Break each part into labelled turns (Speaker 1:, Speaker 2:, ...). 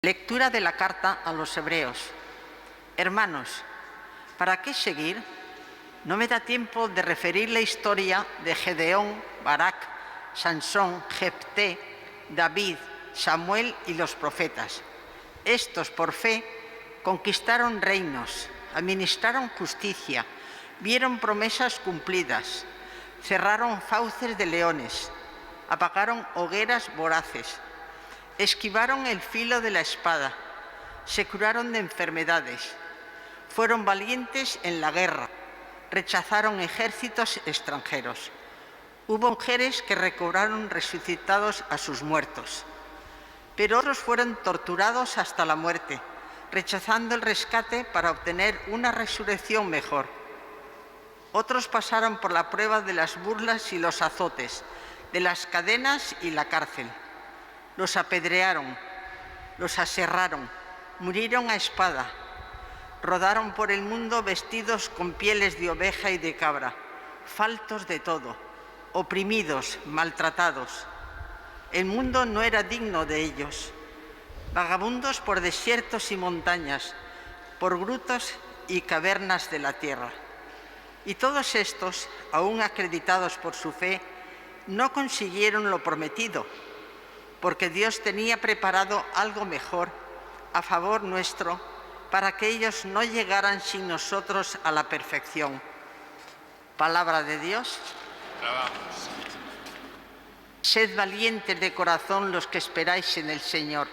Speaker 1: Lectura de la carta a los Hebreos. Hermanos, ¿para qué seguir? No me da tiempo de referir la historia de Gedeón, Barak, Sansón, Jefté, David, Samuel y los profetas. Estos, por fe, conquistaron reinos, administraron justicia, vieron promesas cumplidas, cerraron fauces de leones, apagaron hogueras voraces, esquivaron el filo de la espada, se curaron de enfermedades, fueron valientes en la guerra, rechazaron ejércitos extranjeros. Hubo mujeres que recobraron resucitados a sus muertos, pero otros fueron torturados hasta la muerte, rechazando el rescate para obtener una resurrección mejor. Otros pasaron por la prueba de las burlas y los azotes, de las cadenas y la cárcel. Los apedrearon, los aserraron, murieron a espada, rodaron por el mundo vestidos con pieles de oveja y de cabra, faltos de todo, oprimidos, maltratados. El mundo no era digno de ellos, vagabundos por desiertos y montañas, por grutas y cavernas de la tierra. Y todos estos, aún acreditados por su fe, no consiguieron lo prometido, porque Dios tenía preparado algo mejor a favor nuestro para que ellos no llegaran sin nosotros a la perfección. Palabra de Dios.
Speaker 2: Alabamos.
Speaker 1: Sed valientes de corazón los que esperáis en el Señor.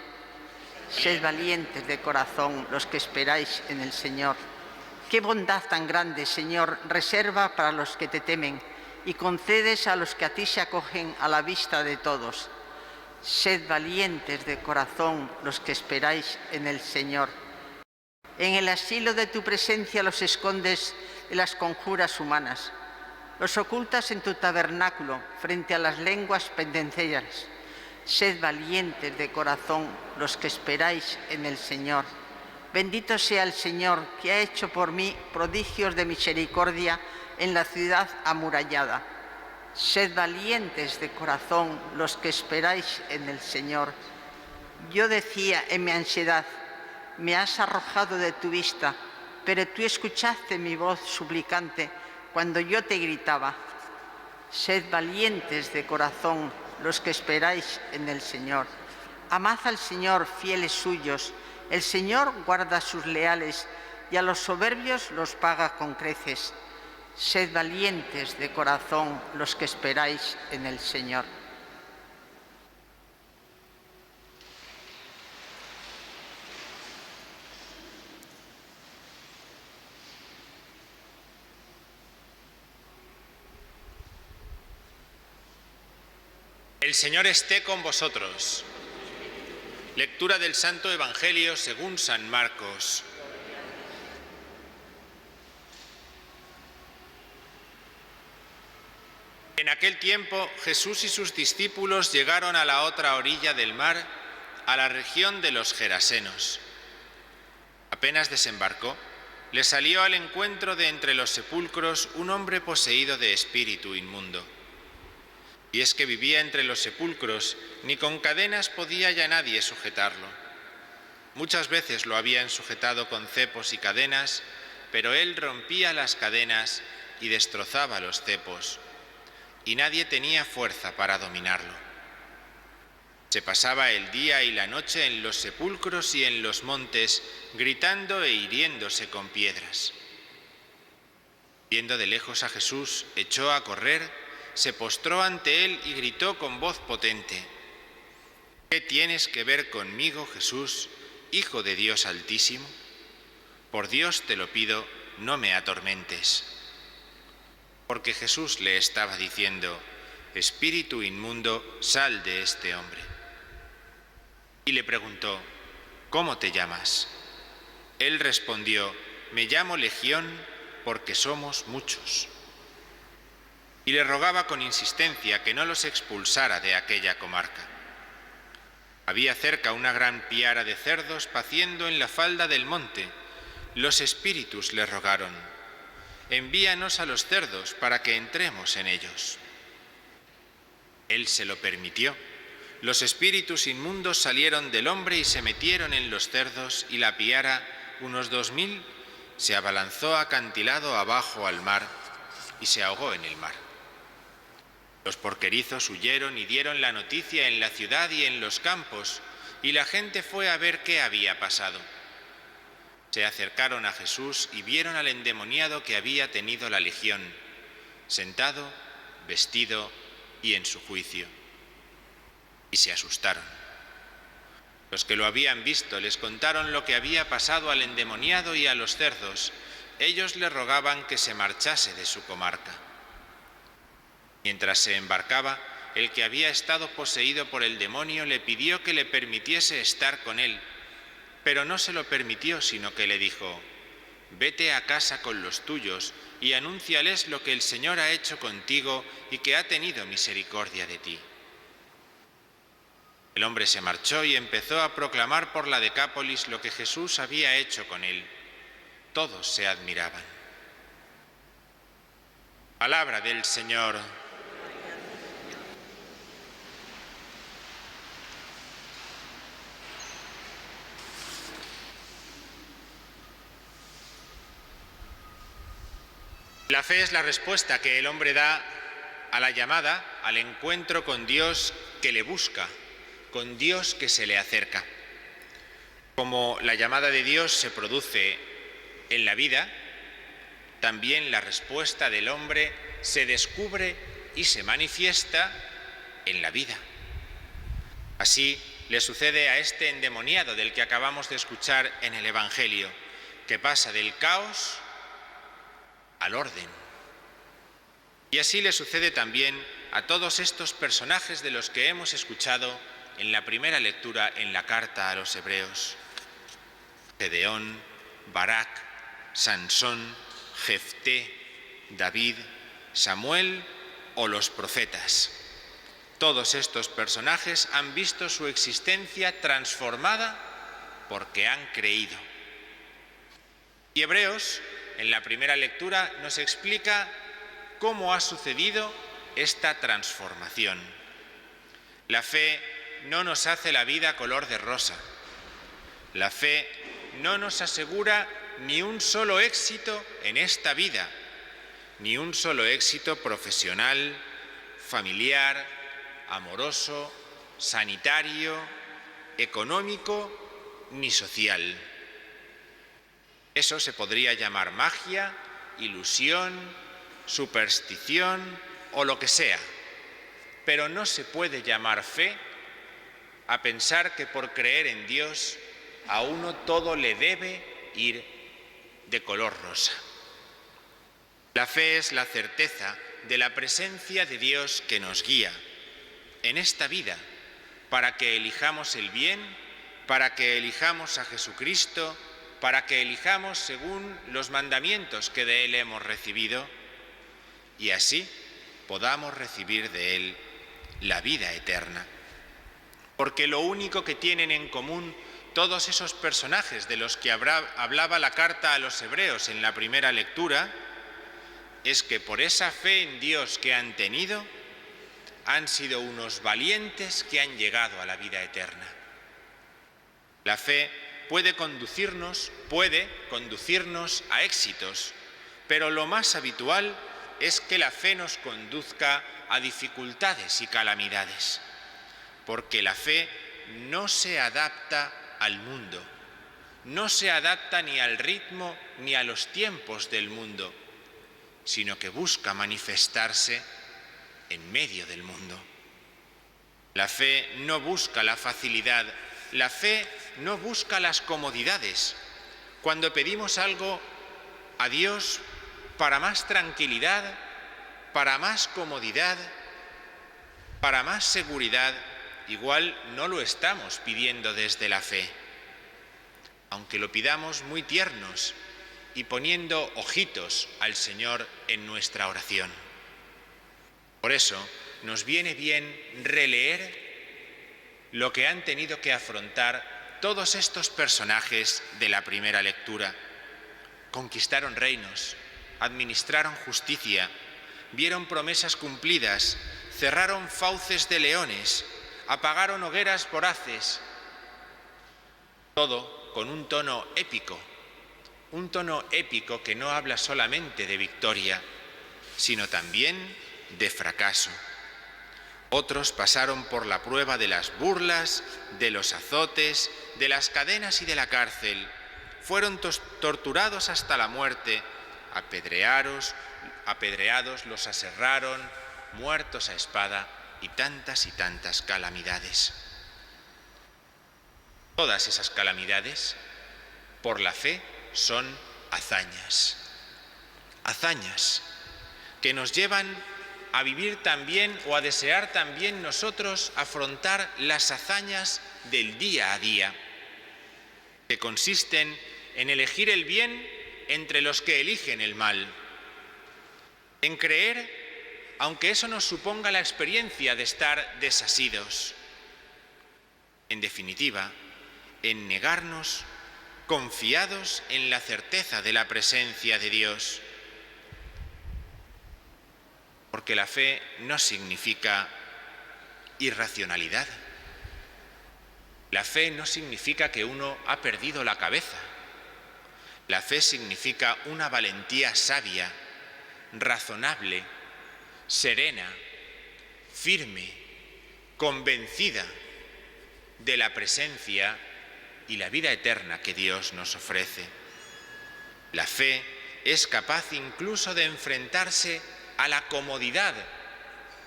Speaker 1: Sed valientes de corazón los que esperáis en el Señor. Qué bondad tan grande, Señor, reserva para los que te temen y concedes a los que a ti se acogen a la vista de todos. Sed valientes de corazón los que esperáis en el Señor. En el asilo de tu presencia los escondes de las conjuras humanas. Los ocultas en tu tabernáculo frente a las lenguas pendencieras. Sed valientes de corazón los que esperáis en el Señor. Bendito sea el Señor que ha hecho por mí prodigios de misericordia en la ciudad amurallada. Sed valientes de corazón los que esperáis en el Señor. Yo decía en mi ansiedad, me has arrojado de tu vista, pero tú escuchaste mi voz suplicante cuando yo te gritaba. Sed valientes de corazón los que esperáis en el Señor. Amad al Señor, fieles suyos. El Señor guarda a sus leales y a los soberbios los paga con creces. Sed valientes de corazón los que esperáis en el Señor.
Speaker 2: El Señor esté con vosotros. Lectura del Santo Evangelio según San Marcos. En aquel tiempo, Jesús y sus discípulos llegaron a la otra orilla del mar, a la región de los Gerasenos. Apenas desembarcó, le salió al encuentro de entre los sepulcros un hombre poseído de espíritu inmundo. Y es que vivía entre los sepulcros, ni con cadenas podía ya nadie sujetarlo. Muchas veces lo habían sujetado con cepos y cadenas, pero él rompía las cadenas y destrozaba los cepos, y nadie tenía fuerza para dominarlo. Se pasaba el día y la noche en los sepulcros y en los montes, gritando e hiriéndose con piedras. Viendo de lejos a Jesús, echó a correr, se postró ante él y gritó con voz potente: ¿Qué tienes que ver conmigo, Jesús, Hijo de Dios Altísimo? Por Dios te lo pido, no me atormentes. Porque Jesús le estaba diciendo: Espíritu inmundo, sal de este hombre. Y le preguntó: ¿Cómo te llamas? Él respondió: Me llamo Legión, porque somos muchos. Y le rogaba con insistencia que no los expulsara de aquella comarca. Había cerca una gran piara de cerdos paciendo en la falda del monte. Los espíritus le rogaron: envíanos a los cerdos para que entremos en ellos. Él se lo permitió, los espíritus inmundos salieron del hombre y se metieron en los cerdos, y la piara, unos 2000, se abalanzó acantilado abajo al mar y se ahogó en el mar. Los porquerizos huyeron y dieron la noticia en la ciudad y en los campos, y la gente fue a ver qué había pasado. Se acercaron a Jesús y vieron al endemoniado que había tenido la legión, sentado, vestido y en su juicio. Y se asustaron. Los que lo habían visto les contaron lo que había pasado al endemoniado y a los cerdos. Ellos le rogaban que se marchase de su comarca. Mientras se embarcaba, el que había estado poseído por el demonio le pidió que le permitiese estar con él, pero no se lo permitió, sino que le dijo: «Vete a casa con los tuyos y anúnciales lo que el Señor ha hecho contigo y que ha tenido misericordia de ti». El hombre se marchó y empezó a proclamar por la Decápolis lo que Jesús había hecho con él. Todos se admiraban. Palabra del Señor. La fe es la respuesta que el hombre da a la llamada, al encuentro con Dios que le busca, con Dios que se le acerca. Como la llamada de Dios se produce en la vida, también la respuesta del hombre se descubre y se manifiesta en la vida. Así le sucede a este endemoniado del que acabamos de escuchar en el Evangelio, que pasa del caos al orden. Y así le sucede también a todos estos personajes de los que hemos escuchado en la primera lectura en la carta a los Hebreos: Gedeón, Barak, Sansón, Jefté, David, Samuel o los profetas. Todos estos personajes han visto su existencia transformada porque han creído. Y Hebreos, en la primera lectura, nos explica cómo ha sucedido esta transformación. La fe no nos hace la vida color de rosa. La fe no nos asegura ni un solo éxito en esta vida, ni un solo éxito profesional, familiar, amoroso, sanitario, económico, ni social. Eso se podría llamar magia, ilusión, superstición o lo que sea, pero no se puede llamar fe a pensar que por creer en Dios a uno todo le debe ir de color rosa. La fe es la certeza de la presencia de Dios que nos guía en esta vida para que elijamos el bien, para que elijamos a Jesucristo, para que elijamos según los mandamientos que de Él hemos recibido y así podamos recibir de Él la vida eterna. Porque lo único que tienen en común todos esos personajes de los que hablaba la carta a los Hebreos en la primera lectura es que por esa fe en Dios que han tenido, han sido unos valientes que han llegado a la vida eterna. La fe puede conducirnos a éxitos, pero lo más habitual es que la fe nos conduzca a dificultades y calamidades, porque la fe no se adapta al mundo, no se adapta ni al ritmo ni a los tiempos del mundo, sino que busca manifestarse en medio del mundo. La fe no busca la facilidad, la fe no busca las comodidades. Cuando pedimos algo a Dios para más tranquilidad, para más comodidad, para más seguridad, igual no lo estamos pidiendo desde la fe, aunque lo pidamos muy tiernos y poniendo ojitos al Señor en nuestra oración. Por eso nos viene bien releer lo que han tenido que afrontar todos estos personajes de la primera lectura. Conquistaron reinos, administraron justicia, vieron promesas cumplidas, cerraron fauces de leones, apagaron hogueras voraces. Todo con un tono épico que no habla solamente de victoria, sino también de fracaso. Otros pasaron por la prueba de las burlas, de los azotes, de las cadenas y de la cárcel. Fueron torturados hasta la muerte, apedreados, los aserraron, muertos a espada y tantas calamidades. Todas esas calamidades, por la fe, son hazañas que nos llevan a vivir también o a desear también nosotros afrontar las hazañas del día a día, que consisten en elegir el bien entre los que eligen el mal, en creer, aunque eso nos suponga la experiencia de estar desasidos, en definitiva, en negarnos confiados en la certeza de la presencia de Dios. Porque la fe no significa irracionalidad. La fe no significa que uno ha perdido la cabeza. La fe significa una valentía sabia, razonable, serena, firme, convencida de la presencia y la vida eterna que Dios nos ofrece. La fe es capaz incluso de enfrentarse a la comodidad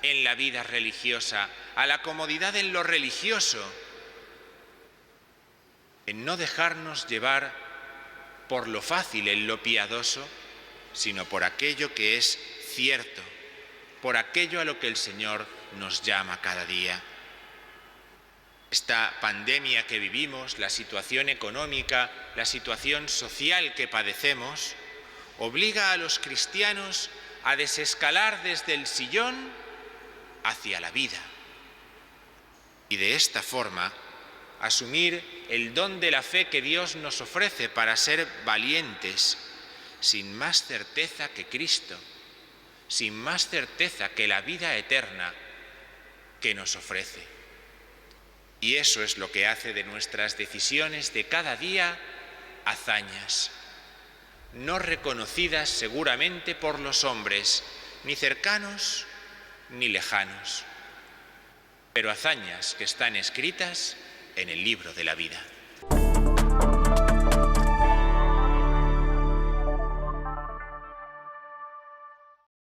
Speaker 2: en la vida religiosa, a la comodidad en lo religioso, en no dejarnos llevar por lo fácil en lo piadoso, sino por aquello que es cierto, por aquello a lo que el Señor nos llama cada día. Esta pandemia que vivimos, la situación económica, la situación social que padecemos, obliga a los cristianos a desescalar desde el sillón hacia la vida. Y de esta forma, asumir el don de la fe que Dios nos ofrece para ser valientes, sin más certeza que Cristo, sin más certeza que la vida eterna que nos ofrece. Y eso es lo que hace de nuestras decisiones de cada día hazañas, no reconocidas seguramente por los hombres, ni cercanos ni lejanos, pero hazañas que están escritas en el libro de la vida.